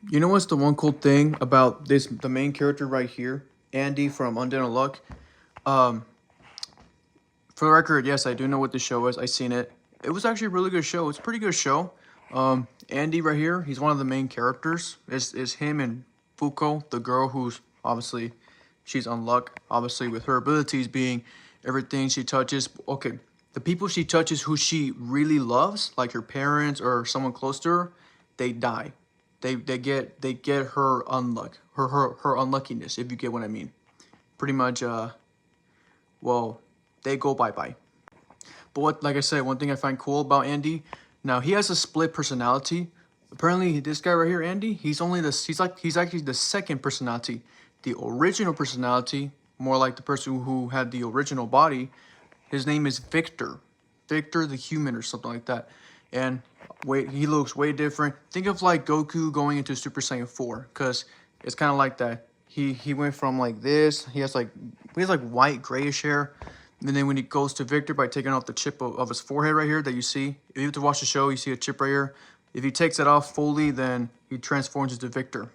You know what's the one cool thing about the main character right here, Andy from Undead Unluck? Um, for the record, yes, I do know what the show is. I seen it. It was actually a really good show. It's a pretty good show. Andy right here, he's one of the main characters. Is him and Fuko, the girl who's obviously she's Unluck, obviously with her abilities being everything she touches. Okay, the people she touches who she really loves, like her parents or someone close to her, they die. They get her her unluckiness, if you get what I mean. Pretty much well, they go bye-bye. But what, like I said, one thing I find cool about Andy, now he has a split personality. Apparently this guy right here, Andy, he's actually the second personality. The original personality, more like the person who had the original body, his name is Victor. Victor the human or something like that. And wait, he looks way different. Think of like Goku going into Super Saiyan 4, because it's kind of like that. He went from like this, he has like white grayish hair. And then when he goes to Victor by taking off the chip of his forehead right here that you see. If you have to watch the show, you see a chip right here. If he takes it off fully, then he transforms into Victor.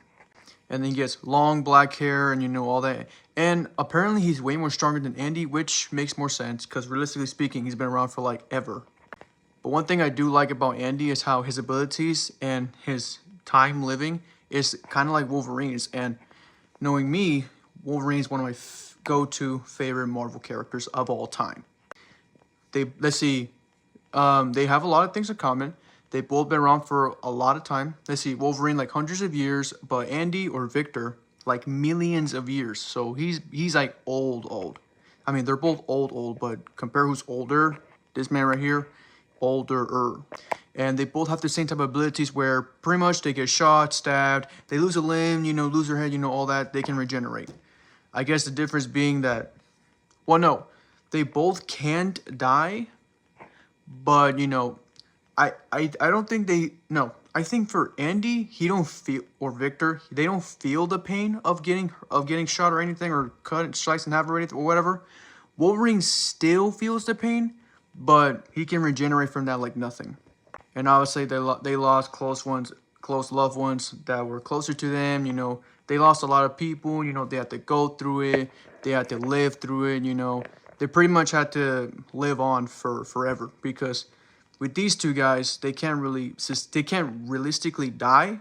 And then he gets long black hair and all that. And apparently he's way more stronger than Andy, which makes more sense because realistically speaking, he's been around for like ever. But one thing I do like about Andy is how his abilities and his time living is kind of like Wolverine's. And knowing me, Wolverine's one of my go-to favorite Marvel characters of all time. Let's see, they have a lot of things in common. They've both been around for a lot of time. Let's see, Wolverine like hundreds of years, but Andy or Victor like millions of years. So he's like old. I mean, they're both old, but compare who's older. This man right here, older. And they both have the same type of abilities where pretty much they get shot, stabbed, they lose a limb, lose their head, all that. They can regenerate. I guess the difference being that, well, no, they both can't die, but I don't think they no. I think for Andy, he don't feel or Victor, they don't feel the pain of getting shot or anything or cut, sliced in half or anything or whatever. Wolverine still feels the pain, but he can regenerate from that like nothing. And obviously they lost close loved ones that were closer to them. They lost a lot of people. They had to go through it. They had to live through it. They pretty much had to live on for forever because with these two guys, they can't realistically die.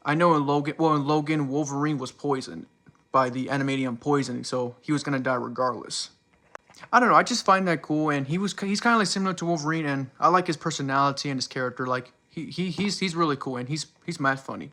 I know in Logan, Wolverine was poisoned by the adamantium poisoning, so he was gonna die regardless. I don't know. I just find that cool, and he's kind of like similar to Wolverine, and I like his personality and his character. Like he's really cool, and he's mad funny.